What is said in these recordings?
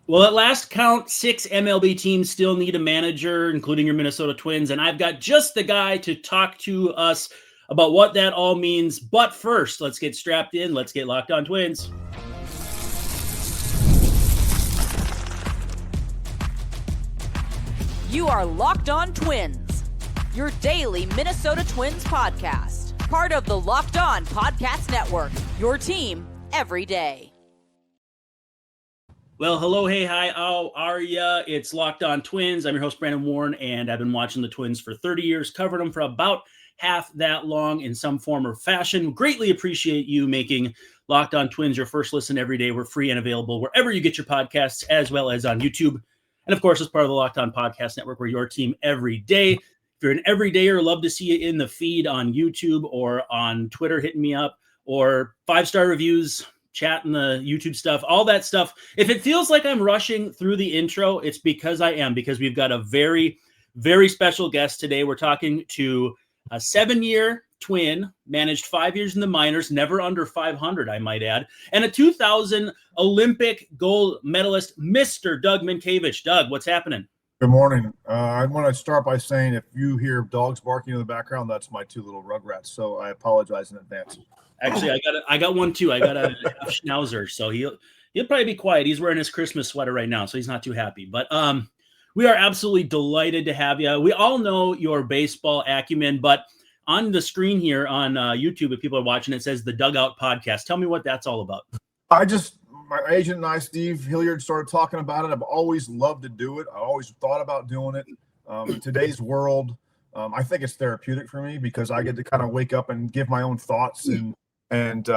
Well, at last count, 6 MLB teams still need a manager, including your Minnesota Twins, and I've got just the guy to talk to us about what that all means. But first, let's get strapped in. Let's get locked on Twins. You are Locked On Twins, your daily Minnesota Twins podcast. Part of the Locked On Podcast Network, your team every day. Well, hello, hey, hi, how are ya? It's Locked On Twins. I'm your host, Brandon Warne, and I've been watching the Twins for 30 years, covered them for about half that long in some form or fashion. Greatly appreciate you making Locked On Twins your first listen every day. We're free and available wherever you get your podcasts, as well as on YouTube. And of course, as part of the Locked On Podcast Network, we're your team every day. If you're an everydayer, love to see you in the feed on YouTube or on Twitter, hitting me up, or 5-star reviews, chatting the YouTube stuff, all that stuff. If it feels like I'm rushing through the intro, it's because I am, because we've got a very, very special guest today. We're talking to a 7-year Twin, managed 5 years in the minors, never under 500, I might add, and a 2000 Olympic gold medalist, Mr. Doug Mientkiewicz. Doug, what's happening? Good morning. I want to start by saying if you hear dogs barking in the background, that's my 2 little rugrats, so I apologize in advance. Actually, I got one too. I got a schnauzer, so he'll probably be quiet. He's wearing his Christmas sweater right now, so he's not too happy. But we are absolutely delighted to have you. We all know your baseball acumen, but on the screen here on YouTube, if people are watching, it says the Dugout Podcast. Tell me what that's all about. My agent and I, Steve Hilliard, started talking about it. I've always loved to do it. I always thought about doing it. In today's world, I think it's therapeutic for me because I get to kind of wake up and give my own thoughts and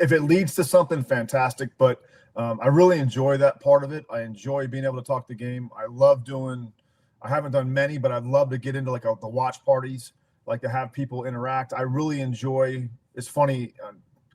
if it leads to something, fantastic. But I really enjoy that part of it. I enjoy being able to talk the game. I haven't done many, but I'd love to get into the watch parties, like to have people interact. I really enjoy. It's funny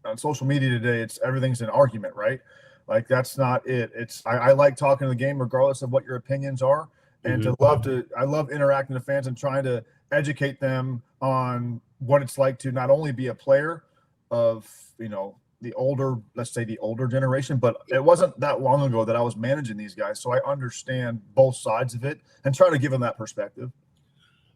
on social media today. Everything's an argument, right? Like that's not it. I like talking to the game regardless of what your opinions are, and I love interacting with fans and trying to educate them on what it's like to not only be a player of the older generation, but it wasn't that long ago that I was managing these guys. So I understand both sides of it and try to give them that perspective.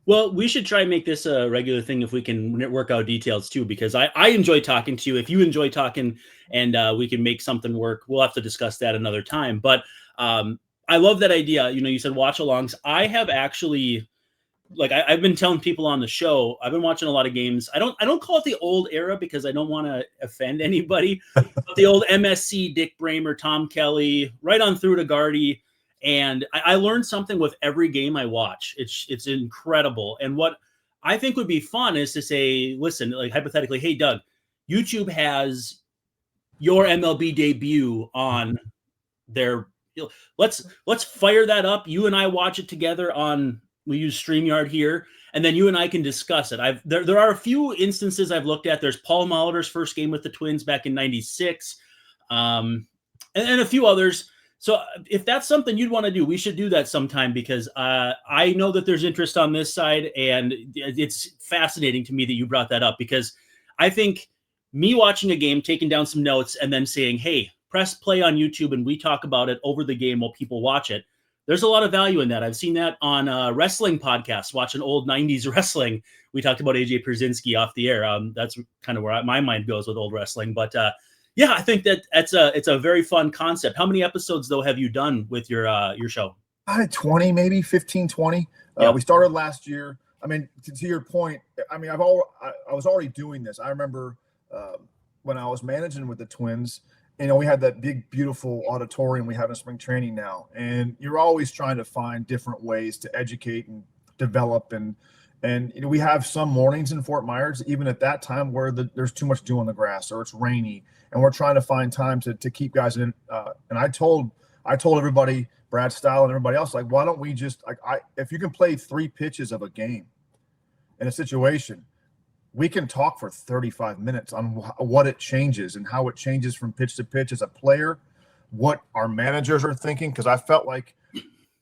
Well, we should try and make this a regular thing if we can work out details too, because I enjoy talking to you. If you enjoy talking and we can make something work, we'll have to discuss that another time. But I love that idea. You said watch alongs. I have actually, I've been telling people on the show, I've been watching a lot of games. I don't call it the old era because I don't want to offend anybody. But the old MSC, Dick Bramer, Tom Kelly, right on through to Gardy. And I learned something with every game I watch. It's incredible. And what I think would be fun is to say, listen, like hypothetically, hey, Doug, YouTube has your MLB debut on their, let's fire that up. You and I watch it together we use StreamYard here, and then you and I can discuss it. There are a few instances I've looked at. There's Paul Molitor's first game with the Twins back in '96, and a few others. So if that's something you'd want to do, we should do that sometime because I know that there's interest on this side, and it's fascinating to me that you brought that up because I think me watching a game, taking down some notes, and then saying, hey, press play on YouTube and we talk about it over the game while people watch it. There's a lot of value in that. I've seen that on wrestling podcasts, watching old 90s wrestling. We talked about AJ Pierzynski off the air. That's kind of where my mind goes with old wrestling. But yeah, I think it's a very fun concept. How many episodes, though, have you done with your show? 20, maybe 15, 20. Yeah. We started last year. I mean, to your point, I mean, I was already doing this. I remember when I was managing with the Twins, we had that big, beautiful auditorium we have in spring training now. And you're always trying to find different ways to educate and develop. And we have some mornings in Fort Myers, even at that time, where there's too much dew on the grass or it's rainy. And we're trying to find time to keep guys in. And I told everybody, Brad Stile and everybody else, like, why don't we just, if you can play 3 pitches of a game in a situation, we can talk for 35 minutes on what it changes and how it changes from pitch to pitch as a player, what our managers are thinking. Because I felt like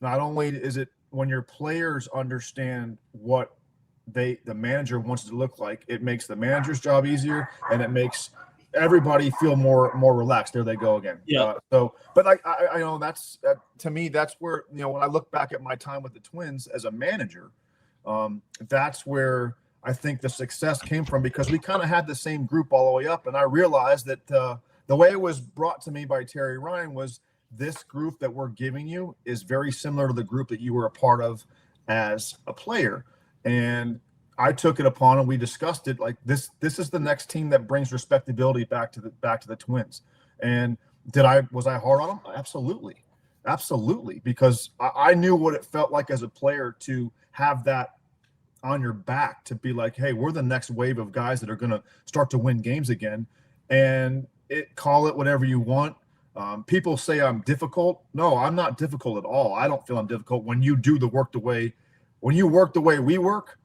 not only is it when your players understand what the manager wants it to look like, it makes the manager's job easier, and it makes everybody feel more relaxed. There they go again. Yeah. But I know that's to me, that's where, when I look back at my time with the Twins as a manager, that's where I think the success came from, because we kind of had the same group all the way up. And I realized that the way it was brought to me by Terry Ryan was, this group that we're giving you is very similar to the group that you were a part of as a player. And I took it upon, and we discussed it like this is the next team that brings respectability back to the Twins. And was I hard on them? Absolutely. Because I knew what it felt like as a player to have that on your back, to be like, hey, we're the next wave of guys that are going to start to win games again. And call it whatever you want. People say I'm difficult. No, I'm not difficult at all. I don't feel I'm difficult when you do the work when you work the way we work.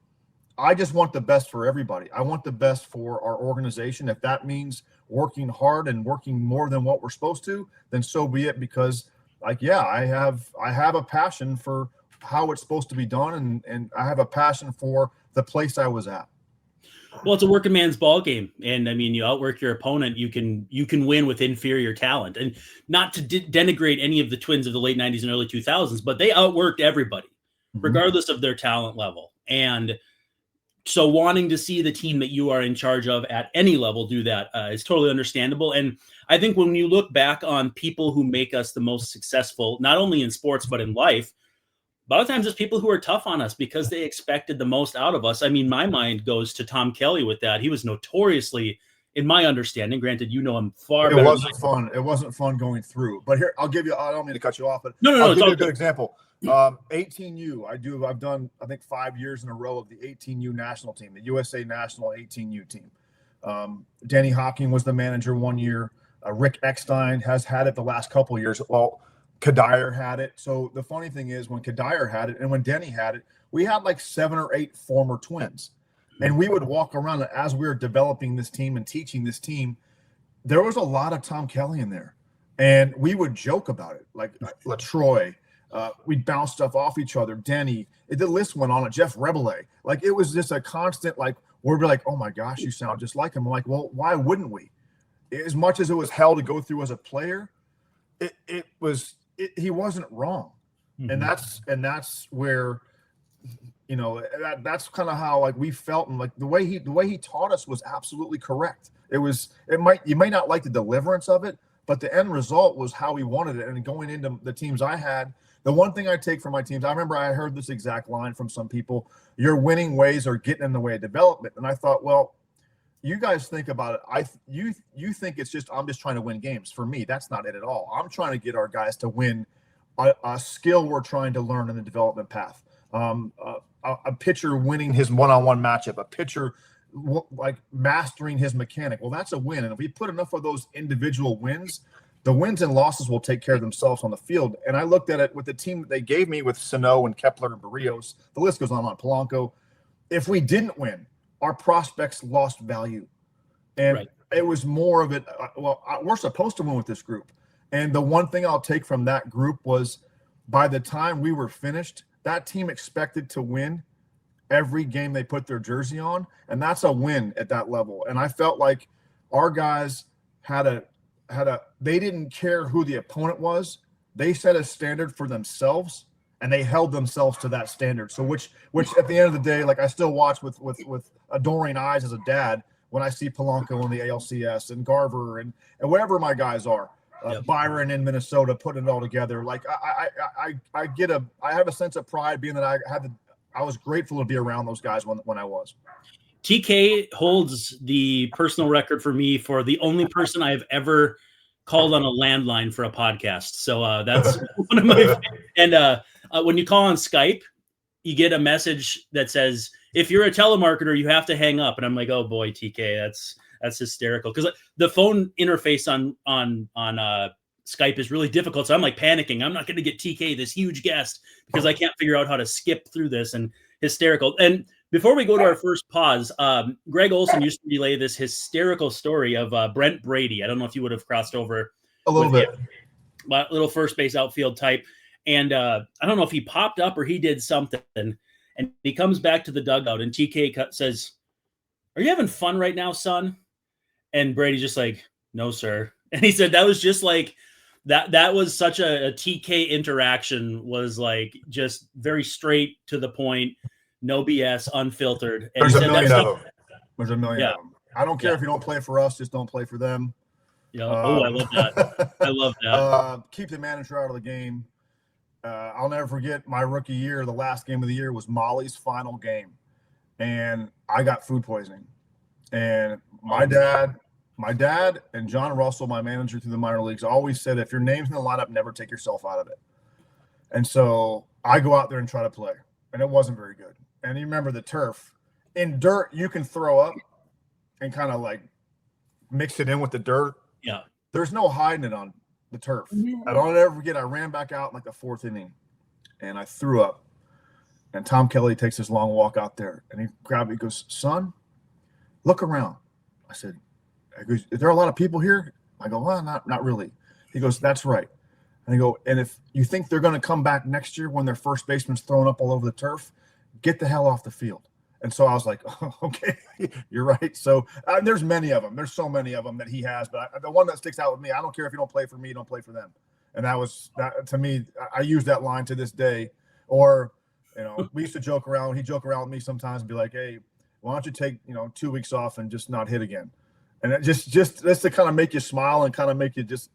I just want the best for everybody. I want the best for our organization. If that means working hard and working more than what we're supposed to, then so be it. Because I have a passion for how it's supposed to be done. And I have a passion for the place I was at. Well, it's a working man's ball game, and I mean, you outwork your opponent. You can win with inferior talent, and not to denigrate any of the Twins of the late '90s and early 2000s, but they outworked everybody, regardless of their talent level. And so, wanting to see the team that you are in charge of at any level do that is totally understandable. And I think when you look back on people who make us the most successful, not only in sports but in life, a lot of times it's people who are tough on us because they expected the most out of us. I mean, my mind goes to Tom Kelly with that. He was notoriously, in my understanding, granted, him far better. It wasn't fun. It wasn't fun going through. But here, I'll give you, I don't mean to cut you off, but no, I'll give you a good example. 18U, I've done, I think, 5 years in a row of the 18U national team, the USA national 18U team. Danny Hocking was the manager 1 year. Rick Eckstein has had it the last couple of years. Well, Kadire had it. So the funny thing is, when Kadire had it and when Denny had it, we had like 7 or 8 former Twins. And we would walk around, and as we were developing this team and teaching this team, there was a lot of Tom Kelly in there. And we would joke about it, like LaTroy. We'd bounce stuff off each other. Denny. The list went on. Jeff Rebele. Like, it was just a constant, like, we'd be like, oh my gosh, you sound just like him. I'm like, well, why wouldn't we? As much as it was hell to go through as a player, he wasn't wrong. And that's where, that's kind of how, like, we felt, and like the way he taught us was absolutely correct. You may not like the deliverance of it, but the end result was how we wanted it. And going into the teams I had, the one thing I take from my teams, I remember I heard this exact line from some people: your winning ways are getting in the way of development. And I thought, well, you guys think about it. You think it's just, I'm just trying to win games. For me, that's not it at all. I'm trying to get our guys to win a skill we're trying to learn in the development path. A pitcher winning his one-on-one matchup, a pitcher like mastering his mechanic. Well, that's a win. And if we put enough of those individual wins, the wins and losses will take care of themselves on the field. And I looked at it with the team that they gave me with Sano and Kepler and Barrios. The list goes on Polanco. If we didn't win, our prospects lost value. And It was more of it. We're supposed to win with this group. And the one thing I'll take from that group was, by the time we were finished, that team expected to win every game they put their jersey on. And that's a win at that level. And I felt like our guys they didn't care who the opponent was. They set a standard for themselves, and they held themselves to that standard. So which at the end of the day, like, I still watch with adoring eyes as a dad when I see Polanco in the ALCS and Garver and wherever my guys are. Byron in Minnesota putting it all together. Like, I have a sense of pride being that I was grateful to be around those guys when I was. TK holds the personal record for me for the only person I've ever called on a landline for a podcast. So that's one of my favorites. And when you call on Skype, you get a message that says, if you're a telemarketer, you have to hang up. And I'm like, oh boy, TK, that's hysterical. Because the phone interface on Skype is really difficult. So I'm like panicking. I'm not going to get TK, this huge guest, because I can't figure out how to skip through this, and hysterical. And before we go to our first pause, Greg Olson used to relay this hysterical story of Brent Brady. I don't know if you would have crossed over a little bit. Little first base outfield type. And I don't know if he popped up or he did something. And he comes back to the dugout, and TK says, "Are you having fun right now, son?" And Brady's just like, no, sir. And he said that was just like that was such a TK interaction, was like just very straight to the point, no BS, unfiltered. And There's he a said million that of stuff, them. There's a million Yeah. of them. I don't care if you don't play for us, just don't play for them. I love that. I love that. Keep the manager out of the game. I'll never forget my rookie year. The last game of the year was Molly's final game, and I got food poisoning. And my dad and John Russell, my manager through the minor leagues, always said, if your name's in the lineup, never take yourself out of it. And so I go out there and try to play, and it wasn't very good. And you remember the turf. In dirt, you can throw up and kind of like mix it in with the dirt. Yeah. There's no hiding it on the turf. I don't ever forget, I ran back out in like the fourth inning, and I threw up. And Tom Kelly takes his long walk out there, and he grabbed me, he goes, son, look around. I said, is there a lot of people here? I go, well, not really. He goes, that's right. And I go, and if you think they're going to come back next year when their first baseman's throwing up all over the turf, get the hell off the field. And so I was like, oh, okay, you're right. So there's many of them. There's so many of them that he has. But the one that sticks out with me, I don't care if you don't play for me, don't play for them. And that to me, I use that line to this day. Or, we used to joke around. He'd joke around with me sometimes and be like, hey, why don't you take, 2 weeks off and just not hit again? And it just to kind of make you smile and kind of make you just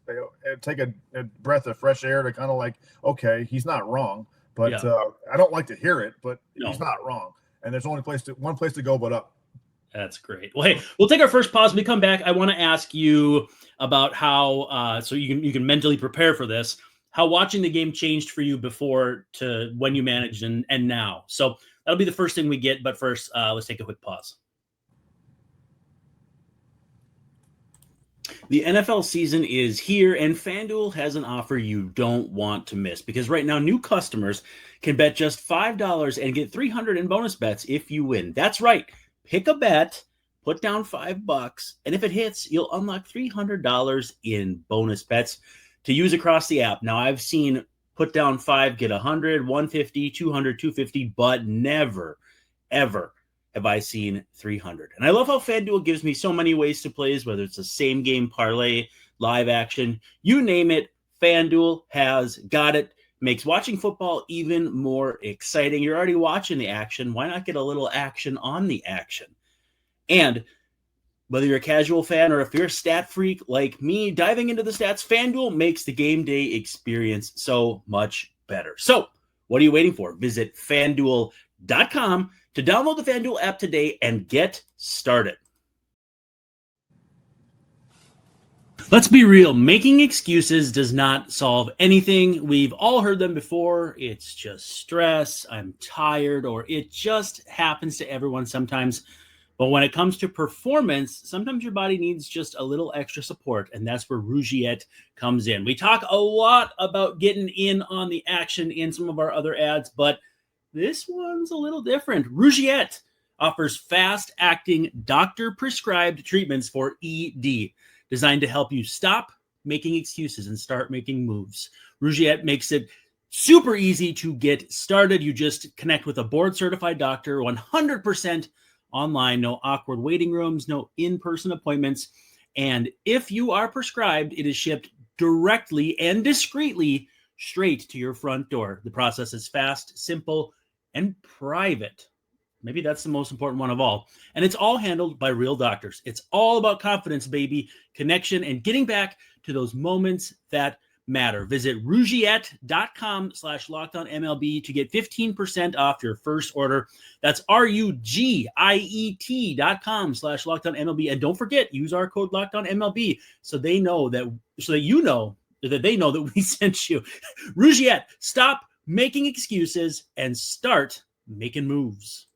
take a breath of fresh air to kind of like, okay, he's not wrong. But I don't like to hear it, but he's not wrong. And there's only one place to go but up. That's great. Well, hey, we'll take our first pause. When we come back, I want to ask you about how, so you can mentally prepare for this, how watching the game changed for you before to when you managed and now. So that'll be the first thing we get. But first, let's take a quick pause. The NFL season is here, and FanDuel has an offer you don't want to miss, because right now new customers can bet just $5 and get $300 in bonus bets if you win. That's right. Pick a bet, put down $5, and if it hits, you'll unlock $300 in bonus bets to use across the app. Now, I've seen put down 5, get 100, 150, 200, 250, but never, ever have I seen 300. And I love how FanDuel gives me so many ways to play, whether it's a same game parlay, live action, you name it, FanDuel has got it. Makes watching football even more exciting. You're already watching the action. Why not get a little action on the action? And whether you're a casual fan or if you're a stat freak like me, diving into the stats, FanDuel makes the game day experience so much better. So what are you waiting for? Visit FanDuel.com to download the FanDuel app today and get started. Let's be real. Making excuses does not solve anything. We've all heard them before. It's just stress, I'm tired, or it just happens to everyone sometimes. But when it comes to performance, sometimes your body needs just a little extra support, and that's where Rougiette comes in. We talk a lot about getting in on the action in some of our other ads, but this one's a little different. Rougiette offers fast-acting, doctor-prescribed treatments for ED, designed to help you stop making excuses and start making moves. Rougiette makes it super easy to get started. You just connect with a board-certified doctor, 100% online, no awkward waiting rooms, no in-person appointments. And if you are prescribed, it is shipped directly and discreetly straight to your front door. The process is fast, simple, and private. Maybe that's the most important one of all. And it's all handled by real doctors. It's all about confidence, baby, connection, and getting back to those moments that matter. Visit Rougiette.com/LockedOnMLB to get 15% off your first order. That's RUGIET.com/LockedOnMLB. And don't forget, use our code LockedOnMLB so they know that they know that we sent you. Rougiette, stop making excuses and start making moves.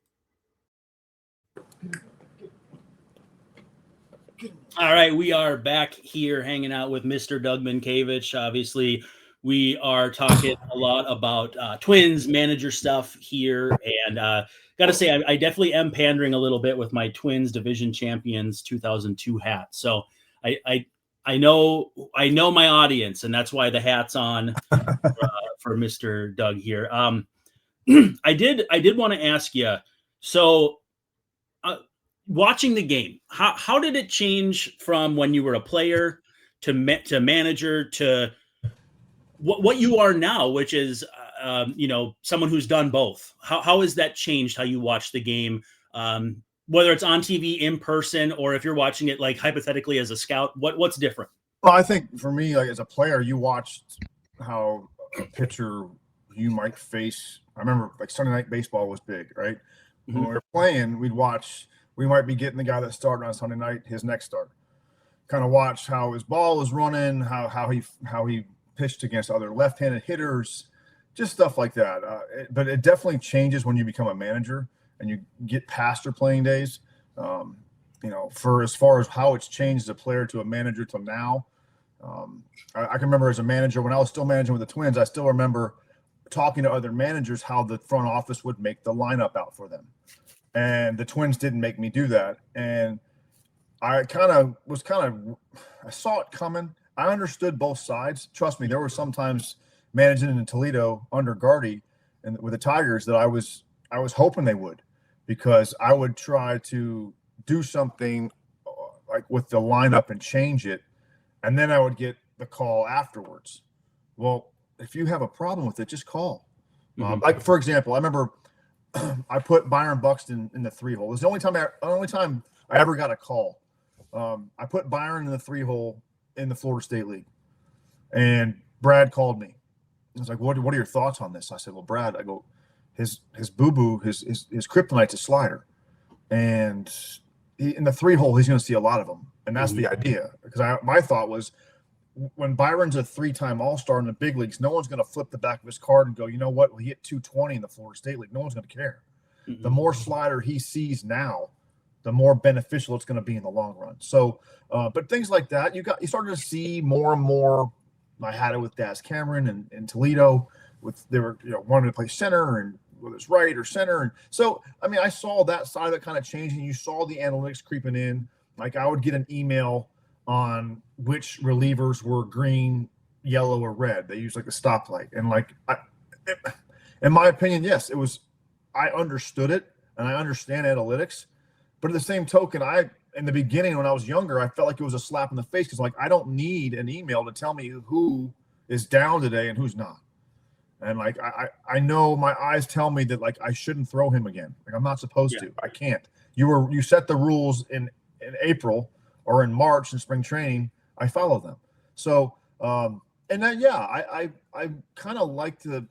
All right, we are back here hanging out with Mr. Doug Mientkiewicz. Obviously, we are talking a lot about Twins manager stuff here, and got to say, I definitely am pandering a little bit with my Twins Division Champions 2002 hat. So I know my audience, and that's why the hat's on for Mr. Doug here. I did want to ask you. So watching the game, how did it change from when you were a player to manager to what you are now, which is someone who's done both? How has that changed how you watch the game, whether it's on TV, in person, or if you're watching it like hypothetically as a scout? What's different? Well, I think for me, like as a player, you watched how a pitcher you might face. I remember like Sunday night baseball was big, right? Mm-hmm. When we were playing, we might be getting the guy that started on Sunday night his next start. Kind of watch how his ball was running, how he pitched against other left-handed hitters, just stuff like that. But it definitely changes when you become a manager and you get past your playing days. For as far as how it's changed as a player to a manager till now. I can remember as a manager when I was still managing with the Twins, I still remember talking to other managers how the front office would make the lineup out for them. And the Twins didn't make me do that. And I saw it coming. I understood both sides. Trust me, there were sometimes managing in Toledo under Gardy and with the Tigers that I was hoping they would, because I would try to do something like with the lineup and change it, and then I would get the call afterwards. Well, if you have a problem with it, just call. Mm-hmm. Like for example, I remember I put Byron Buxton in the 3-hole. It was the only time I ever got a call. I put Byron in the 3-hole in the Florida State League, and Brad called me. I was like, "What are your thoughts on this?" I said, "Well, Brad, I go, his boo-boo, his kryptonite's a slider, and in the 3-hole, he's going to see a lot of them, and that's the idea." Because my thought was, when Byron's a 3-time All-Star in the big leagues, no one's going to flip the back of his card and go, "You know what? Well, he hit 220 in the Florida State League." No one's going to care. Mm-hmm. The more slider he sees now, the more beneficial it's going to be in the long run. So, but things like that, you started to see more and more. I had it with Daz Cameron and Toledo. They were wanting to play center, and whether it's right or center. And so, I mean, I saw that side of it kind of changing. You saw the analytics creeping in. Like I would get an email on which relievers were green, yellow, or red. They used like a stoplight. And like, in my opinion, yes, I understood it and I understand analytics. But at the same token, in the beginning, when I was younger, I felt like it was a slap in the face, because like, I don't need an email to tell me who is down today and who's not. And like, I know my eyes tell me that like I shouldn't throw him again. Like I'm not supposed to. I can't. You set the rules in April or in March in spring training. I follow them. So and then I kind of like the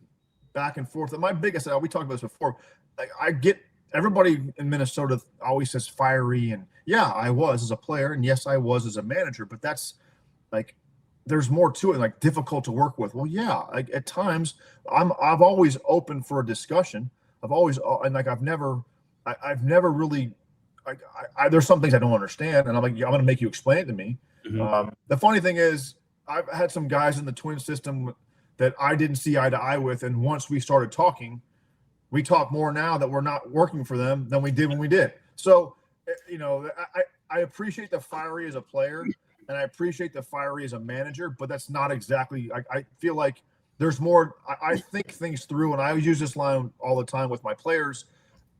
back and forth. And my biggest, we talked about this before. Like I get. Everybody in Minnesota always says fiery, and I was as a player, and yes, I was as a manager, but that's like, there's more to it, like difficult to work with. Well, like at times I've always open for a discussion. I've never really, like, there's some things I don't understand, and I'm like, I'm going to make you explain it to me. Mm-hmm. The funny thing is, I've had some guys in the Twin system that I didn't see eye to eye with, and once we started talking, we talk more now that we're not working for them than we did when we did. So, I appreciate the fiery as a player, and I appreciate the fiery as a manager, but that's not exactly, I feel like there's more. I think things through, and I use this line all the time with my players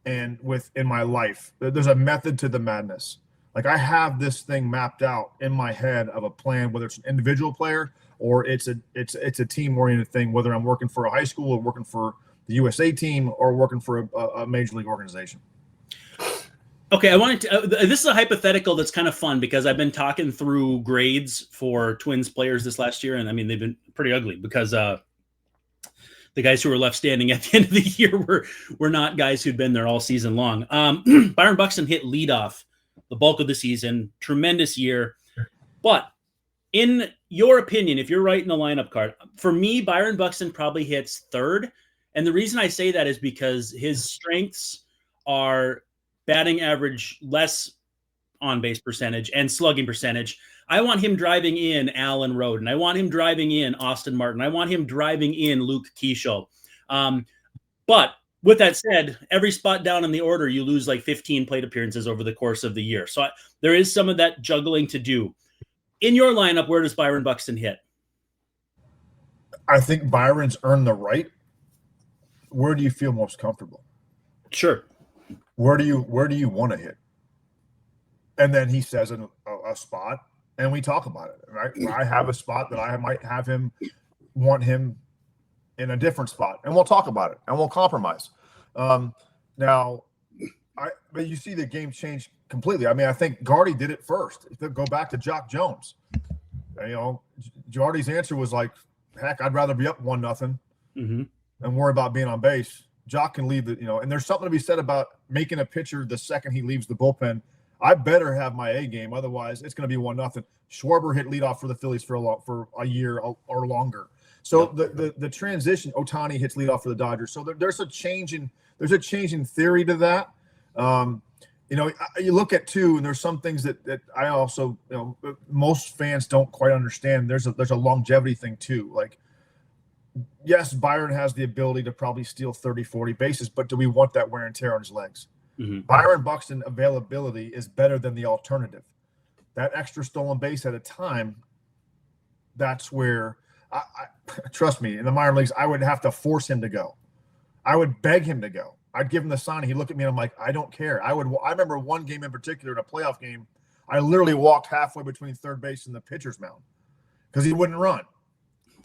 and in my life. There's a method to the madness. Like I have this thing mapped out in my head of a plan, whether it's an individual player or it's a team-oriented thing, whether I'm working for a high school or working for the USA team or working for a major league organization. Okay, I wanted to. This is a hypothetical that's kind of fun, because I've been talking through grades for Twins players this last year, and I mean they've been pretty ugly, because the guys who were left standing at the end of the year were not guys who'd been there all season long. Byron Buxton hit leadoff the bulk of the season, tremendous year, but in your opinion, if you're writing the lineup card, for me, Byron Buxton probably hits third. And the reason I say that is because his strengths are batting average, less on-base percentage, and slugging percentage. I want him driving in Alan Roden. I want him driving in Austin Martin. I want him driving in Luke Keisho. But with that said, every spot down in the order, you lose like 15 plate appearances over the course of the year. So there is some of that juggling to do. In your lineup, where does Byron Buxton hit? I think Byron's earned the right. Where do you feel most comfortable? Sure. Where do you want to hit? And then he says a spot, and we talk about it. Right? I have a spot that I might have him want him in a different spot, and we'll talk about it, and we'll compromise. Now, but you see the game change completely. I mean, I think Gardy did it first. Go back to Jock Jones. You know, Gardy's answer was like, "Heck, I'd rather be up 1-0 and worry about being on base." Jock can leave the, and there's something to be said about making a pitcher the second he leaves the bullpen. I better have my A game, otherwise it's going to be 1-0. Schwarber hit leadoff for the Phillies for a year or longer. So the transition, Ohtani hits leadoff for the Dodgers. So there's a change in theory to that. You look at too, and there's some things that I also, most fans don't quite understand. There's a longevity thing too. Like, yes, Byron has the ability to probably steal 30, 40 bases, but do we want that wear and tear on his legs? Byron Buxton availability is better than the alternative. That extra stolen base at a time, that's where, I trust me, in the minor leagues, I would have to force him to go. I would beg him to go. I'd give him the sign. He'd look at me and I'm like, I don't care. I remember one game in particular, in a playoff game, I literally walked halfway between third base and the pitcher's mound because he wouldn't run.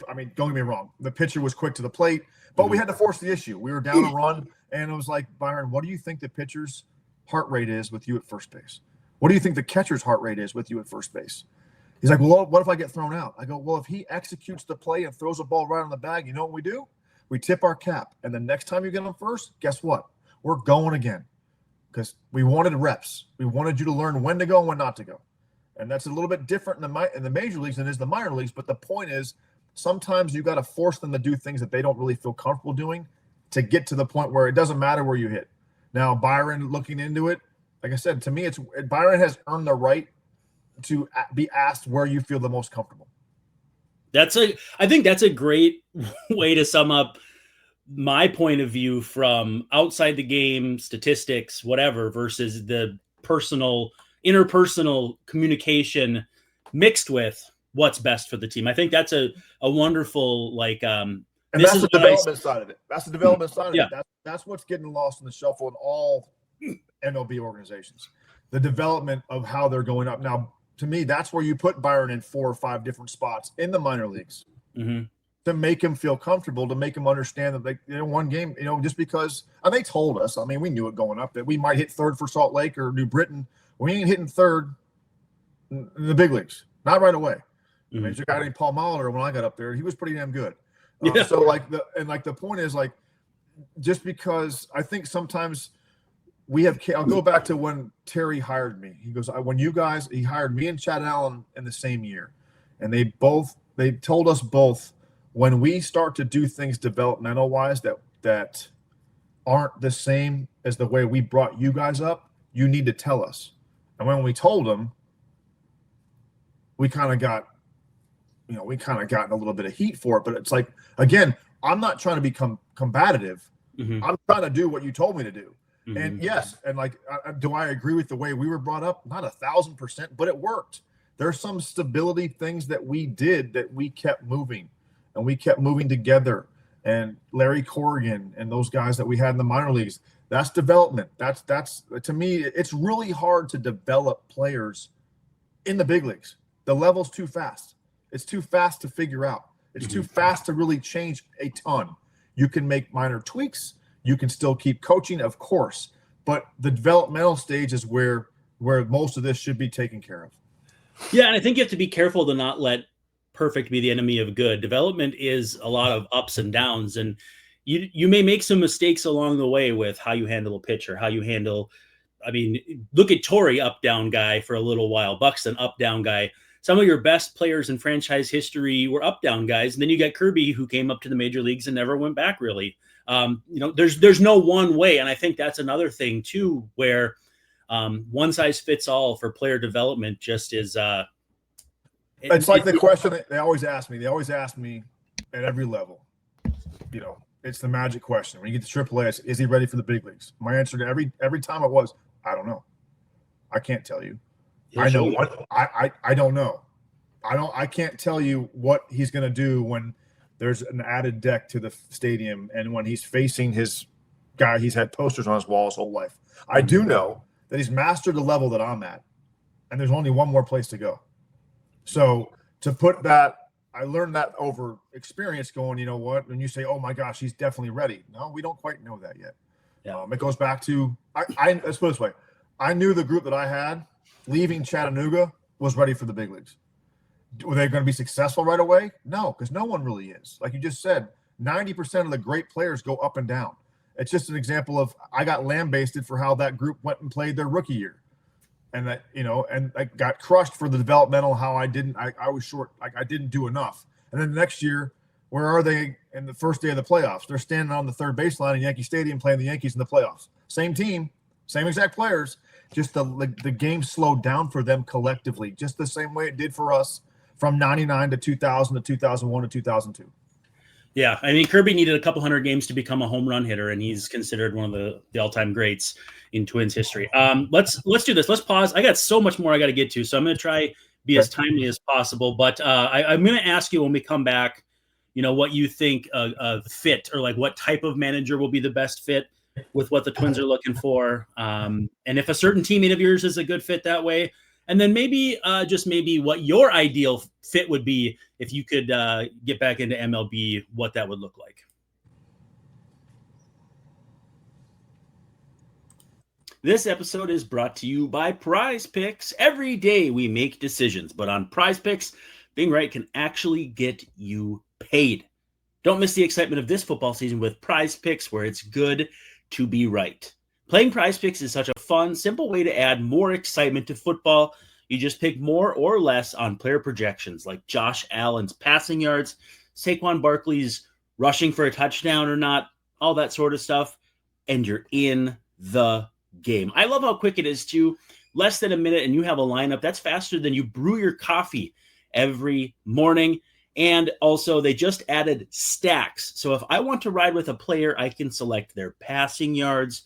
I mean, don't get me wrong. The pitcher was quick to the plate, but we had to force the issue. We were down a run, and it was like, Byron, what do you think the pitcher's heart rate is with you at first base? What do you think the catcher's heart rate is with you at first base? He's like, well, what if I get thrown out? I go, well, if he executes the play and throws a ball right on the bag, you know what we do? We tip our cap. And the next time you get him first, guess what? We're going again because we wanted reps. We wanted you to learn when to go and when not to go. And that's a little bit different in the major leagues than it is the minor leagues. But the point is, sometimes you got to force them to do things that they don't really feel comfortable doing to get to the point where it doesn't matter where you hit. Now, Byron looking into it, like I said, to me, Byron has earned the right to be asked where you feel the most comfortable. I think that's a great way to sum up my point of view from outside the game, statistics, whatever, versus the interpersonal communication mixed with what's best for the team. I think that's a wonderful, and that's the development side of it. That's the development side of it. That's what's getting lost in the shuffle in all MLB organizations. The development of how they're going up. Now, to me, that's where you put Byron in 4 or 5 different spots in the minor leagues to make him feel comfortable, to make him understand that one game, just because they told us, I mean, we knew it going up that we might hit third for Salt Lake or New Britain. We ain't hitting third in the big leagues, not right away. I mean, there's a guy named Paul Mahler when I got up there. He was pretty damn good. So the point is, like, just because I think sometimes I'll go back to when Terry hired me. He goes, he hired me and Chad Allen in the same year. And they told us both, when we start to do things developmental wise that aren't the same as the way we brought you guys up, you need to tell us. And when we told them, we kind of got in a little bit of heat for it. But it's like, again, I'm not trying to become combative. I'm trying to do what you told me to do. And yes, and do I agree with the way we were brought up? Not 1,000%, but it worked. There's some stability things that we did that we kept moving, and we kept moving together. And Larry Corrigan and those guys that we had in the minor leagues, that's development. That's to me, it's really hard to develop players in the big leagues. The level's too fast. It's too fast to figure out. It's too fast to really change a ton. You can make minor tweaks. You can still keep coaching, of course, but the developmental stage is where most of this should be taken care of. Yeah, and I think you have to be careful to not let perfect be the enemy of good. Development is a lot of ups and downs, and you may make some mistakes along the way with how you handle a pitcher, how you handle. I mean, look at Torrey, up down guy for a little while. Buxton, up down guy. Some of your best players in franchise history were up down guys, and then you got Kirby, who came up to the major leagues and never went back really. There's no one way, and I think that's another thing too, where one size fits all for player development just is. It's like the question that they always ask me. They always ask me at every level. It's the magic question. When you get to AAA, is he ready for the big leagues? My answer to every time it was, I don't know. I can't tell you. I know what I don't know. I can't tell you what he's going to do when there's an added deck to the stadium and when he's facing his guy he's had posters on his wall his whole life. I do know that he's mastered the level that I'm at. and there's only one more place to go. So to put that, I learned that over experience going, you know what, when you say, oh my gosh, he's definitely ready. No, we don't quite know that yet. Yeah. It goes back to, let's put it this way. I knew the group that I had leaving Chattanooga was ready for the big leagues. Were they going to be successful right away? No, because no one really is. Like you just said, 90% of the great players go up and down. It's just an example of, I got lambasted for how that group went and played their rookie year. And that, and I got crushed for the developmental, how I was short, like I didn't do enough. And then the next year, where are they in the first day of the playoffs? They're standing on the third baseline in Yankee Stadium playing the Yankees in the playoffs. Same team, same exact players, just the game slowed down for them collectively, just the same way it did for us from 99 to 2000 to 2001 to 2002. Yeah, I mean, Kirby needed a couple hundred games to become a home run hitter, and he's considered one of the all-time greats in Twins history. Let's do this. Let's pause. I got so much more I got to get to, so I'm going to try be as timely as possible. But I'm going to ask you when we come back, what you think a fit, or like what type of manager will be the best fit with what the Twins are looking for, and if a certain teammate of yours is a good fit that way. And then maybe what your ideal fit would be if you could get back into MLB, what that would look like. This episode is brought to you by Prize Picks. Every day we make decisions, but on Prize Picks, being right can actually get you paid. Don't miss the excitement of this football season with Prize Picks, where it's good to be right. Playing Prize Picks is such a fun, simple way to add more excitement to football. You just pick more or less on player projections like Josh Allen's passing yards, Saquon Barkley's rushing for a touchdown or not, all that sort of stuff, and you're in the game. I love how quick it is too. Less than a minute and you have a lineup. That's faster than you brew your coffee every morning. And also they just added stacks. So if I want to ride with a player, I can select their passing yards,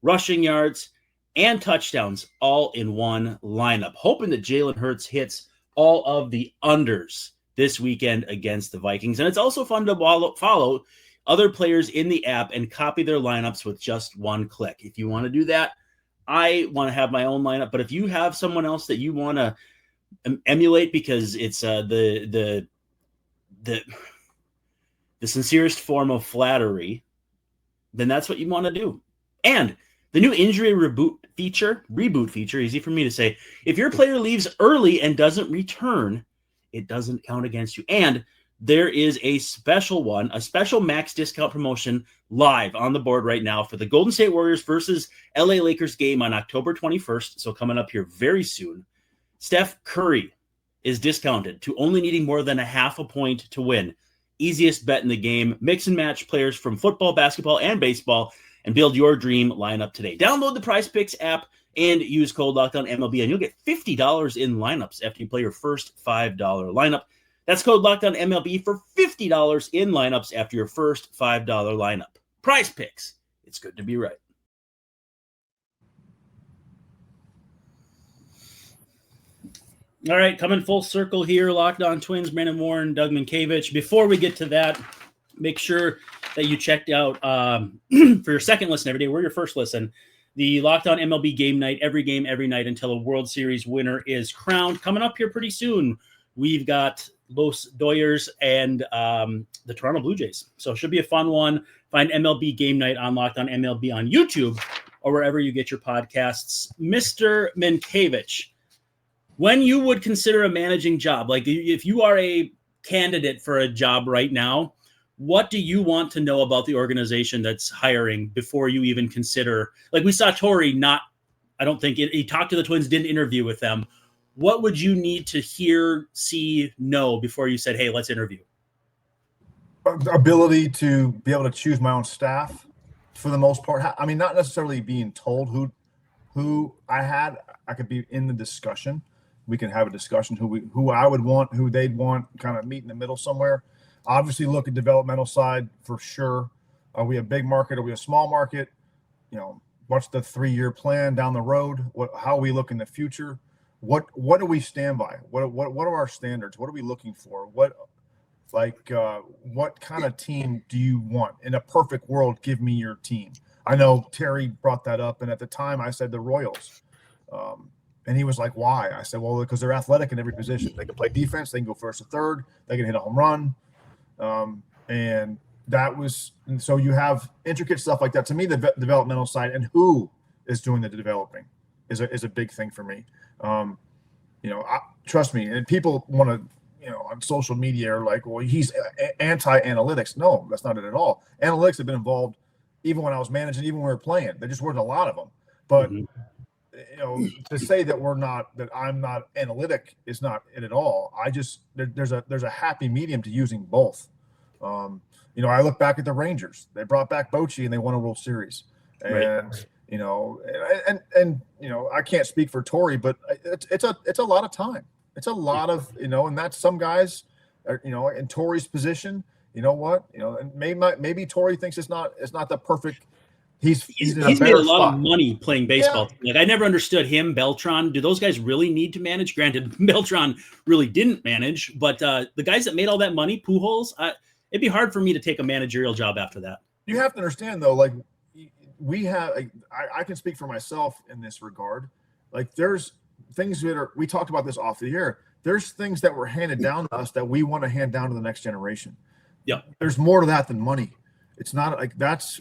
rushing yards, and touchdowns all in one lineup, hoping that Jalen Hurts hits all of the unders this weekend against the Vikings. And it's also fun to follow other players in the app and copy their lineups with just one click. If you want to do that, I want to have my own lineup. But if you have someone else that you want to emulate because it's the sincerest form of flattery, then that's what you want to do. And the new injury reboot feature, easy for me to say, if your player leaves early and doesn't return, it doesn't count against you. And there is a special max discount promotion live on the board right now for the Golden State Warriors versus LA Lakers game on October 21st. So coming up here very soon. Steph Curry is discounted to only needing more than a half a point to win. Easiest bet in the game. Mix and match players from football, basketball, and baseball and build your dream lineup today. Download the Prize Picks app and use code LOCKEDONMLB, and you'll get $50 in lineups after you play your first $5 lineup. That's code LOCKEDONMLB for $50 in lineups after your first $5 lineup. Prize Picks. It's good to be right. All right, coming full circle here. Locked On Twins, Brandon Warne, Doug Mientkiewicz. Before we get to that, make sure that you checked out for your second listen every day. We're your first listen. The Locked On MLB game night, every game, every night until a World Series winner is crowned. Coming up here pretty soon, we've got Los Doyers and the Toronto Blue Jays. So it should be a fun one. Find MLB game night on Locked On MLB on YouTube or wherever you get your podcasts. Mr. Mientkiewicz, when you would consider a managing job, like if you are a candidate for a job right now, what do you want to know about the organization that's hiring before you even consider? Like we saw Torrey he talked to the Twins, didn't interview with them. What would you need to hear, see, know before you said, hey, let's interview? Ability to be able to choose my own staff for the most part. I mean, not necessarily being told who I could be in the discussion. We can have a discussion who I would want, who they'd want, kind of meet in the middle somewhere. Obviously, look at developmental side for sure. Are we a big market? Are we a small market? What's the 3-year plan down the road? How we look in the future? What do we stand by? What are our standards? What are we looking for? What kind of team do you want? In a perfect world, give me your team. I know Terry brought that up, and at the time I said the Royals. And he was like, why? I said, well, because they're athletic in every position. They can play defense. They can go first or third. They can hit a home run. And so you have intricate stuff like that. To me, the developmental side and who is doing the developing is a big thing for me. Trust me. And people want to, on social media are like, well, he's anti-analytics. No, that's not it at all. Analytics have been involved even when I was managing, even when we were playing. There just weren't a lot of them. But to say that I'm not analytic is not it at all. There's a happy medium to using both. I look back at the Rangers. They brought back Bochy and they won a World Series. And Right. I can't speak for Torrey, but it's a lot of time. It's a lot of and that's some guys are, in Torrey's position. You know what? And maybe Torrey thinks it's not the perfect. He's made a lot of money playing baseball. Yeah. Like I never understood him, Beltran. Do those guys really need to manage? Granted, Beltran really didn't manage, but the guys that made all that money, Pujols, it'd be hard for me to take a managerial job after that. You have to understand though, like we have, I can speak for myself in this regard. Like there's things we talked about this off the air. There's things that were handed down to us that we want to hand down to the next generation. Yeah. There's more to that than money. It's not like that's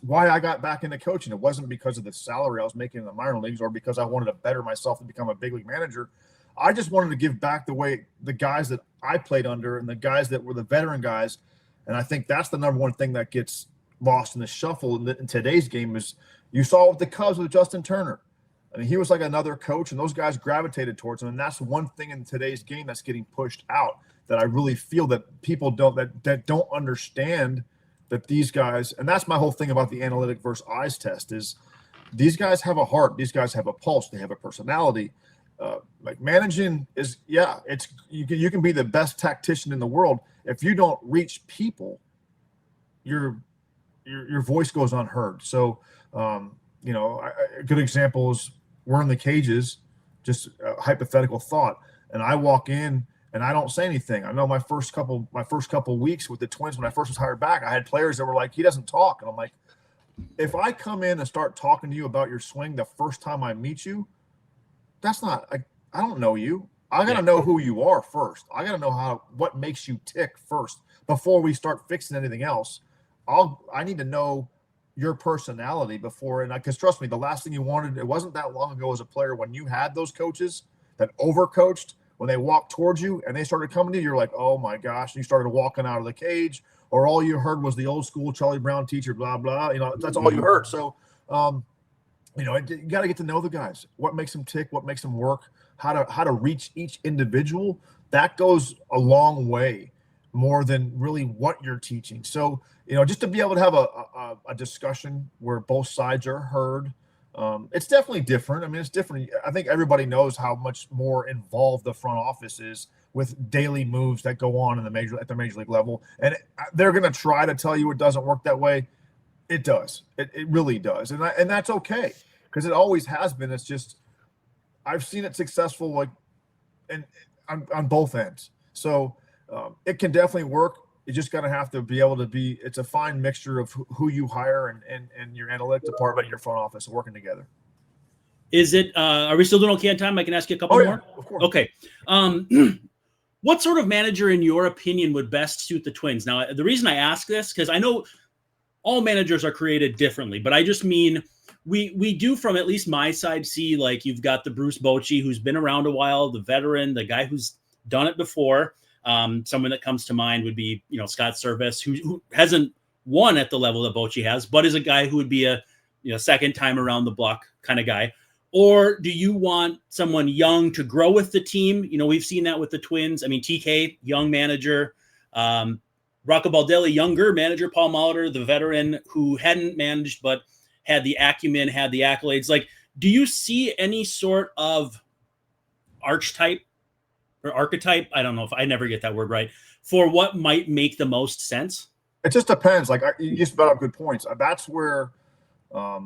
why I got back into coaching. It wasn't because of the salary I was making in the minor leagues or because I wanted to better myself to become a big league manager. I just wanted to give back the way the guys that I played under and the guys that were the veteran guys. And I think that's the number one thing that gets lost in the shuffle in today's game is you saw with the Cubs with Justin Turner. I mean, he was like another coach and those guys gravitated towards him. And that's one thing in today's game that's getting pushed out that I really feel that people that don't understand that these guys, and that's my whole thing about the analytic versus eyes test is these guys have a heart. These guys have a pulse. They have a personality. Like managing is, you can be the best tactician in the world. If you don't reach people, your voice goes unheard. So, a good example is we're in the cages, just a hypothetical thought. And I walk in and I don't say anything. I know my first couple weeks with the Twins, when I first was hired back, I had players that were like, he doesn't talk. And I'm like, if I come in and start talking to you about your swing the first time I meet you, that's not, I don't know you. I got to know who you are first. I got to know what makes you tick first before we start fixing anything else. I need to know your personality before. And because trust me, the last thing you wanted, it wasn't that long ago as a player when you had those coaches that overcoached. When they walked towards you and they started coming to you, you're like, oh my gosh, and you started walking out of the cage, or all you heard was the old school Charlie Brown teacher, blah, blah. That's all you heard. So, you got to get to know the guys, what makes them tick, what makes them work, how to reach each individual. That goes a long way more than really what you're teaching. So, just to be able to have a discussion where both sides are heard. It's definitely different. I mean, it's different. I think everybody knows how much more involved the front office is with daily moves that go on at the major league level. And they're going to try to tell you it doesn't work that way. It does. It really does. And that's okay because it always has been. It's just I've seen it successful on both ends. So it can definitely work. You just got to have to be able to it's a fine mixture of who you hire and your analytic department and your front office working together. Is it, are we still doing okay on time? I can ask you a couple more? Of course. Okay. What sort of manager, in your opinion, would best suit the Twins? Now, the reason I ask this, because I know all managers are created differently, but I just mean we do from at least my side see like you've got the Bruce Bochy who's been around a while, the veteran, the guy who's done it before. Someone that comes to mind would be, Scott Service, who hasn't won at the level that Bochy has, but is a guy who would be a second time around the block kind of guy. Or do you want someone young to grow with the team? We've seen that with the Twins. I mean, TK, young manager, Rocco Baldelli, younger manager, Paul Molitor, the veteran who hadn't managed, but had the acumen, had the accolades. Like, do you see any sort of archetype? Or archetype, I don't know if I never get that word right, for what might make the most sense? It just depends. Like you just brought up good points. That's where I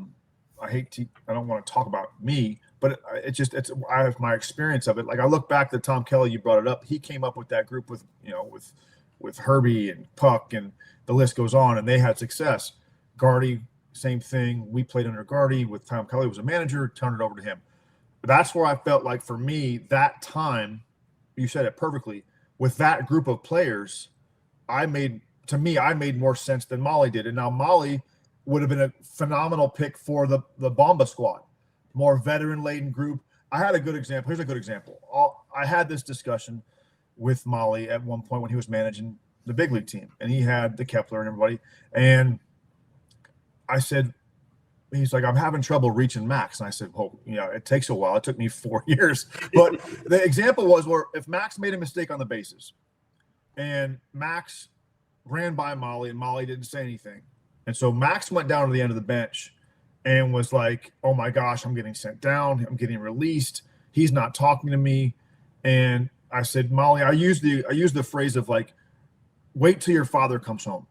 don't want to talk about me, but I have my experience of it. Like I look back to Tom Kelly, you brought it up. He came up with that group with Herbie and Puck and the list goes on, and they had success. Gardy, same thing. We played under Gardy with Tom Kelly was a manager, turned it over to him. that's where I felt like for me, that time, you said it perfectly, with that group of players, I made more sense than Molly did. And now Molly would have been a phenomenal pick for the Bomba squad, more veteran-laden group. I had a good example. Here's a good example. I had this discussion with Molly at one point when he was managing the big league team, and he had the Kepler and everybody. And I said, he's like, I'm having trouble reaching Max. And I said, well, it takes a while. It took me 4 years. But the example was where if Max made a mistake on the bases and Max ran by Molly and Molly didn't say anything. And so Max went down to the end of the bench and was like, oh my gosh, I'm getting sent down. I'm getting released. He's not talking to me. And I said, Molly, I used the phrase of like, wait till your father comes home.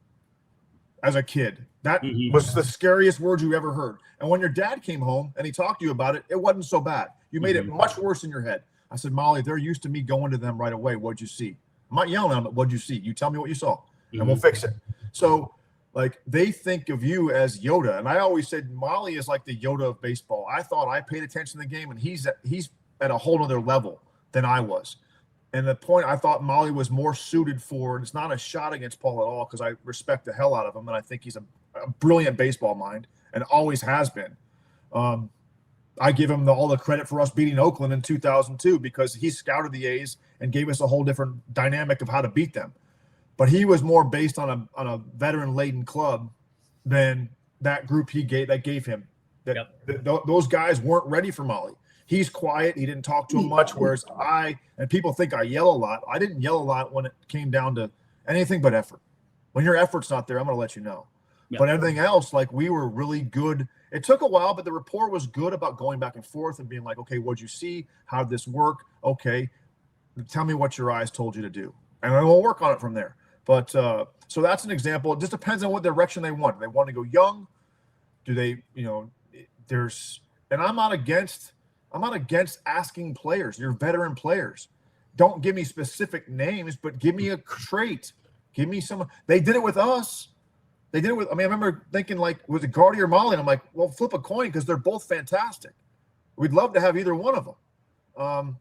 As a kid, that was the scariest words you ever heard. And when your dad came home and he talked to you about it, it wasn't so bad. You made it much worse in your head. I said, Molly, they're used to me going to them right away. What'd you see? I'm not yelling at them. What'd you see? You tell me what you saw and we'll fix it. So like they think of you as Yoda. And I always said Molly is like the Yoda of baseball. I thought I paid attention to the game and he's at a whole other level than I was. And the point I thought Molly was more suited for, and it's not a shot against Paul at all because I respect the hell out of him and I think he's a brilliant baseball mind and always has been. I give him all the credit for us beating Oakland in 2002 because he scouted the A's and gave us a whole different dynamic of how to beat them. But he was more based on a veteran-laden club than that group that gave him. Those guys weren't ready for Molly. He's quiet. He didn't talk to him much, whereas and people think I yell a lot. I didn't yell a lot when it came down to anything but effort. When your effort's not there, I'm going to let you know. Yep. But everything else, like we were really good. It took a while, but the rapport was good about going back and forth and being like, okay, what'd you see? How did this work? Okay, tell me what your eyes told you to do. And then we'll work on it from there. But so that's an example. It just depends on what direction they want. Do they want to go young? Do they, and I'm not against asking players, your veteran players. Don't give me specific names, but give me a trait. Give me some. They did it with us. I remember thinking like, was it Gardy or Molly? And I'm like, well, flip a coin because they're both fantastic. We'd love to have either one of them.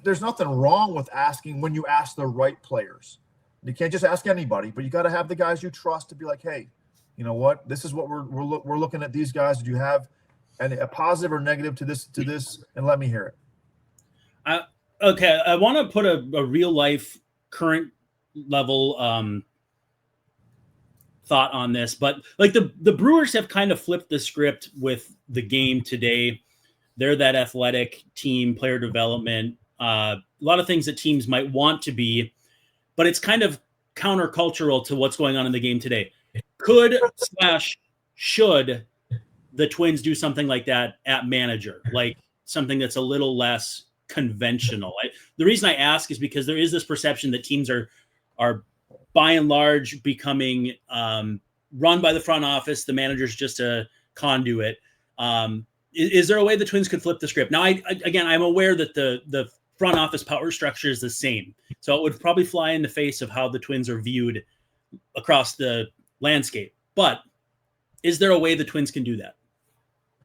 There's nothing wrong with asking when you ask the right players. You can't just ask anybody, but you got to have the guys you trust to be like, hey, you know what? This is what we're looking at these guys. Did you have a positive or negative to this? And let me hear it. Okay. I want to put a real life current level thought on this, but like the Brewers have kind of flipped the script with the game today. They're that athletic team, player development, a lot of things that teams might want to be, but it's kind of countercultural to what's going on in the game today. Should the Twins do something like that at manager, like something that's a little less conventional? The reason I ask is because there is this perception that teams are by and large becoming run by the front office. The manager's just a conduit. Is there a way the Twins could flip the script? Now, I'm aware that the front office power structure is the same, so it would probably fly in the face of how the Twins are viewed across the landscape. But is there a way the Twins can do that?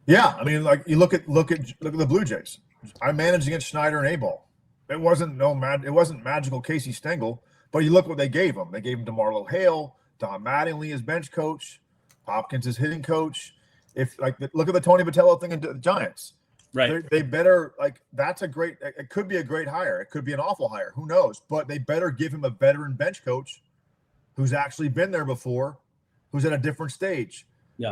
Yeah, I mean, like you look at the Blue Jays. I managed against Schneider and A-Ball. It wasn't magical Casey Stengel, but you look what they gave him. They gave him DeMarlo Hale, Don Mattingly as bench coach, Hopkins as hitting coach. Look at the Tony Vitello thing in the Giants. Right. They better, it could be a great hire. It could be an awful hire. Who knows? But they better give him a veteran bench coach who's actually been there before, who's at a different stage. Yeah.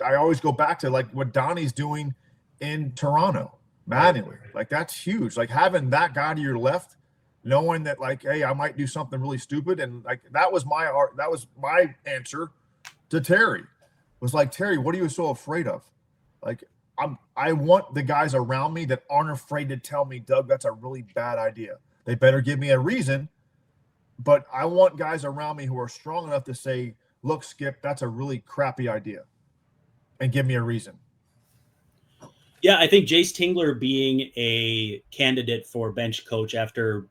I always go back to like what Donnie's doing in Toronto, Mattingly. Like that's huge. Like having that guy to your left, knowing that like, hey, I might do something really stupid. And like, that was my answer to Terry. Was like, Terry, what are you so afraid of? Like, I want the guys around me that aren't afraid to tell me, Doug, that's a really bad idea. They better give me a reason, but I want guys around me who are strong enough to say, look, Skip, that's a really crappy idea, and give me a reason. Yeah, I think Jace Tingler being a candidate for bench coach after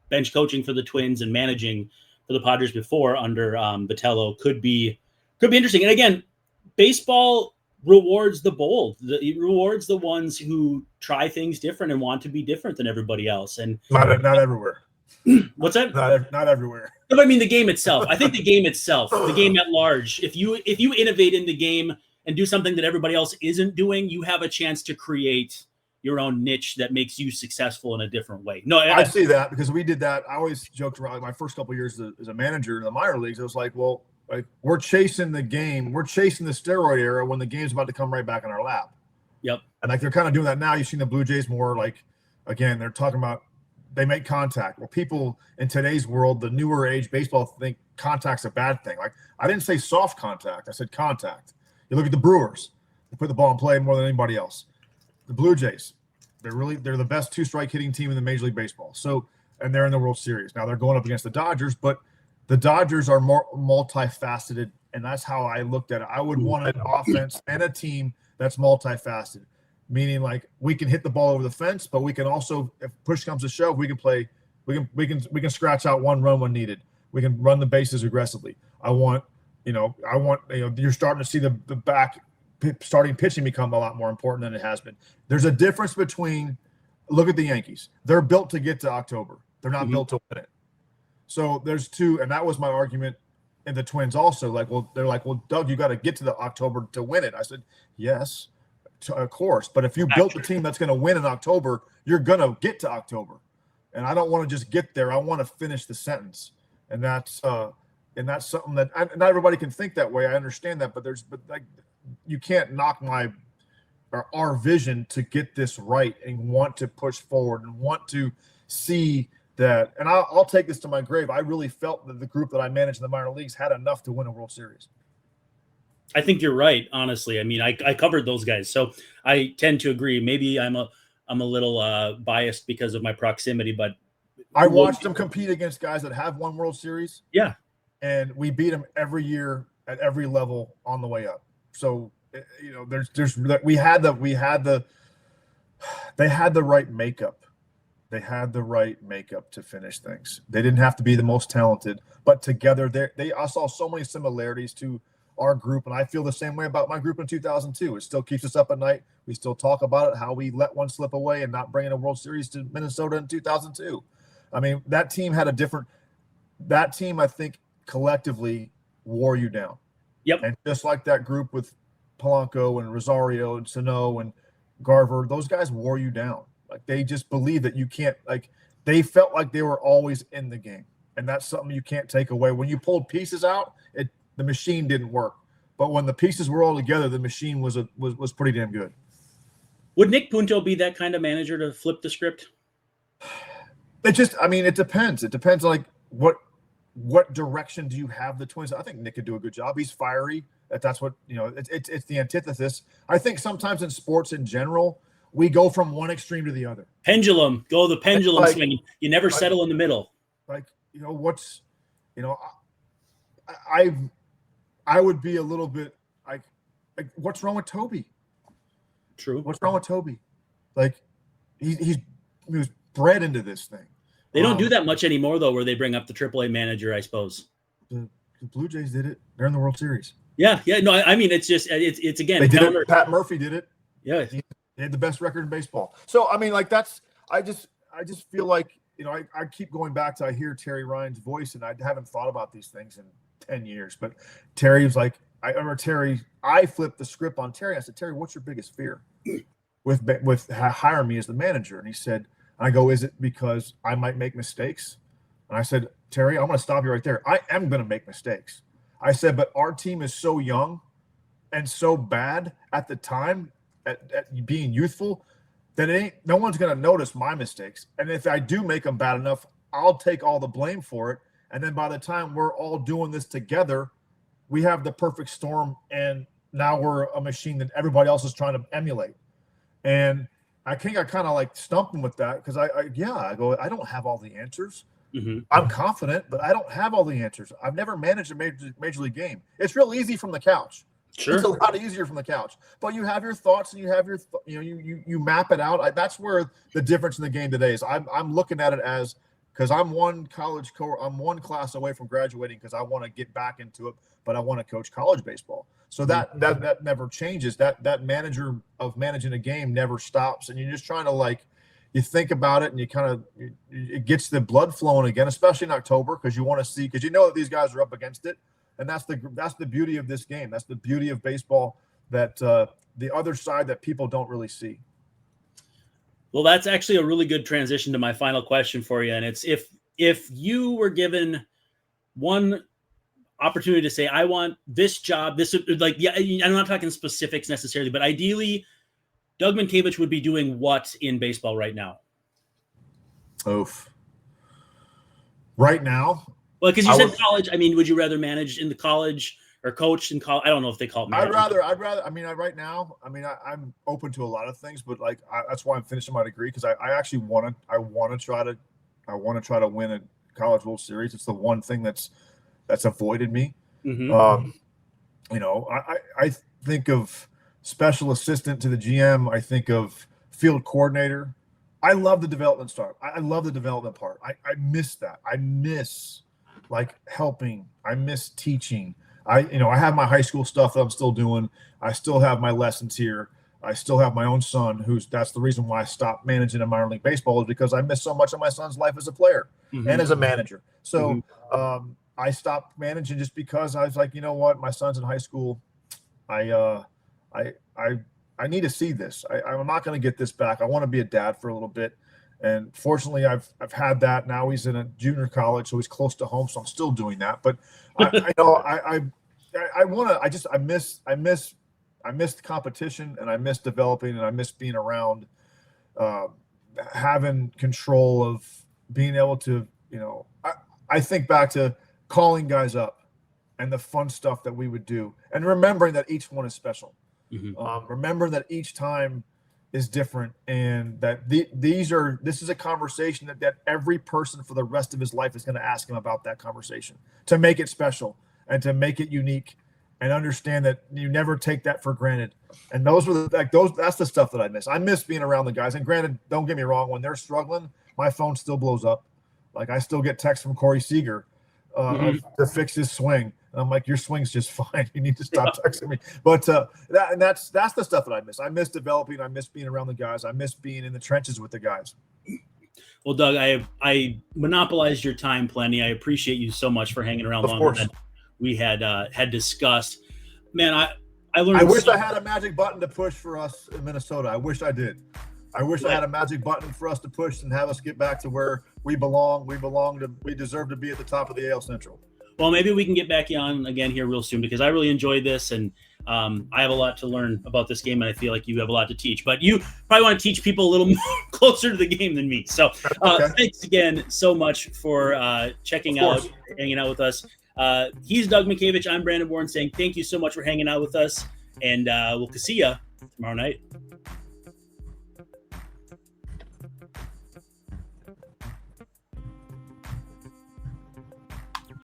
bench coaching for the Twins and managing for the Padres before under Vitello could be interesting. And again, baseball rewards the bold. It rewards the ones who try things different and want to be different than everybody else. And not everywhere. What's that? Not everywhere. No, I mean the game itself. I think the game itself, the game at large. If you innovate in the game and do something that everybody else isn't doing, you have a chance to create your own niche that makes you successful in a different way. No, I see that because we did that. I always joked around my first couple of years as a manager in the minor leagues. I was like, well, like we're chasing the game, we're chasing the steroid era when the game's about to come right back in our lap. Yep. And like they're kind of doing that now. You've seen the Blue Jays more like, again, they're talking about they make contact. Well, people in today's world, the newer age baseball think contact's a bad thing. Like I didn't say soft contact, I said contact. You look at the Brewers, they put the ball in play more than anybody else. The Blue Jays, they're the best two-strike hitting team in the Major League Baseball. So, and they're in the World Series. Now they're going up against the Dodgers, but the Dodgers are more multifaceted, and that's how I looked at it. I would want an offense and a team that's multifaceted, meaning like we can hit the ball over the fence, but we can also, if push comes to shove, we can play. We can scratch out one run when needed. We can run the bases aggressively. You're starting to see the back starting pitching become a lot more important than it has been. There's a difference between, look at the Yankees. They're built to get to October. They're not built to win it. So there's two, and that was my argument in the Twins also. They're like, Doug, you got to get to the October to win it. I said, yes, of course. But if you built the team that's going to win in October, you're going to get to October. And I don't want to just get there. I want to finish the sentence. And that's something that not everybody can think that way. I understand that, but you can't knock our vision to get this right and want to push forward and want to see that. And I'll take this to my grave. I really felt that the group that I managed in the minor leagues had enough to win a World Series. I think you're right. Honestly, I mean, I covered those guys, so I tend to agree. Maybe I'm a little biased because of my proximity, but I watched them compete against guys that have won World Series. Yeah, and we beat them every year at every level on the way up. So, they had the right makeup. They had the right makeup to finish things. They didn't have to be the most talented, but together I saw so many similarities to our group, and I feel the same way about my group in 2002. It still keeps us up at night. We still talk about it, how we let one slip away and not bringing a World Series to Minnesota in 2002. I mean, that team had that team, I think, collectively wore you down. Yep. And just like that group with Polanco and Rosario and Sano and Garver, those guys wore you down. Like they just believe that you can't, like they felt like they were always in the game. And that's something you can't take away. When you pulled pieces out, the machine didn't work. But when the pieces were all together, the machine was pretty damn good. Would Nick Punto be that kind of manager to flip the script? It depends. It depends on like what direction do you have the Twins? I think Nick could do a good job. He's fiery. That's what, it's the antithesis. I think sometimes in sports in general, we go from one extreme to the other. Pendulum, go the pendulum swing. You never settle in the middle. I would be a little bit like what's wrong with Toby? True. What's wrong with Toby? Like he was bred into this thing. They don't do that much anymore though, where they bring up the AAA manager, I suppose. The Blue Jays did it. They're in the World Series. Yeah. No, I mean it's again. They did it. Pat Murphy did it. Yeah. He had the best record in baseball. So I mean, like I just feel like I keep going back to I hear Terry Ryan's voice, and I haven't thought about these things in 10 years. But Terry was like, I remember Terry. I flipped the script on Terry. I said, Terry, what's your biggest fear with hiring me as the manager? And he said, I go, is it because I might make mistakes? And I said, Terry, I'm going to stop you right there. I am going to make mistakes. I said, but our team is so young and so bad at the time at being youthful that no one's going to notice my mistakes. And if I do make them bad enough, I'll take all the blame for it. And then by the time we're all doing this together, we have the perfect storm. And now we're a machine that everybody else is trying to emulate. And I think I kind of like stumped him with that because I go, I don't have all the answers. Mm-hmm. I'm confident, but I don't have all the answers. I've never managed a major league game. It's real easy from the couch. Sure. It's a lot easier from the couch, but you have your thoughts and you have your, you map it out. That's where the difference in the game today is. I'm looking at it as because I'm one class away from graduating because I want to get back into it, but I want to coach college baseball. So that never changes. That manager of managing a game never stops, and you're just trying to you think about it, and you kind of it gets the blood flowing again, especially in October, because you want to see, because you know that these guys are up against it, and that's the beauty of this game. That's the beauty of baseball, that the other side that people don't really see. Well, that's actually a really good transition to my final question for you, and it's if you were given one opportunity to say, I want this job, I'm not talking specifics necessarily, but ideally, Doug Mientkiewicz would be doing what in baseball right now? Oof. Right now? Well, because you said college. I mean, would you rather manage in the college or coach in college? I don't know if they call it management. I'd rather. I mean, right now, I'm open to a lot of things, but that's why I'm finishing my degree, because I actually want to try to win a College World Series. It's the one thing that's avoided me. Mm-hmm. I think of special assistant to the GM. I think of field coordinator. I love the development start. I love the development part. I miss that. I miss helping. I miss teaching. I have my high school stuff that I'm still doing. I still have my lessons here. I still have my own son, that's the reason why I stopped managing in minor league baseball, is because I miss so much of my son's life as a player and as a manager. So I stopped managing just because I was like, you know what, my son's in high school. I need to see this. I'm not going to get this back. I want to be a dad for a little bit. And fortunately, I've had that. Now he's in a junior college, so he's close to home. So I'm still doing that. But I miss the competition, and I miss developing, and I miss being around, having control of being able to, I think back to calling guys up and the fun stuff that we would do, and remembering that each one is special. Remember that each time is different, and that this is a conversation that every person for the rest of his life is going to ask him about, that conversation, to make it special and to make it unique, and understand that you never take that for granted. And that's the stuff that I miss. I miss being around the guys. And granted, don't get me wrong, when they're struggling, my phone still blows up. I still get texts from Corey Seager to fix his swing. And I'm like, your swing's just fine. You need to stop texting me. But that's the stuff that I miss. I miss developing. I miss being around the guys. I miss being in the trenches with the guys. Well, Doug, I monopolized your time plenty. I appreciate you so much for hanging around longer than we had discussed. Man, I learned. I wish I had a magic button to push for us in Minnesota. I wish I did. I wish I had a magic button for us to push and have us get back to where we belong. We deserve to be at the top of the AL Central. Well, maybe we can get back on again here real soon, because I really enjoyed this, and I have a lot to learn about this game, and I feel like you have a lot to teach. But you probably want to teach people a little more closer to the game than me. So Thanks again so much for checking out, hanging out with us. He's Doug Mientkiewicz. I'm Brandon Warne, saying thank you so much for hanging out with us, and we'll see you tomorrow night.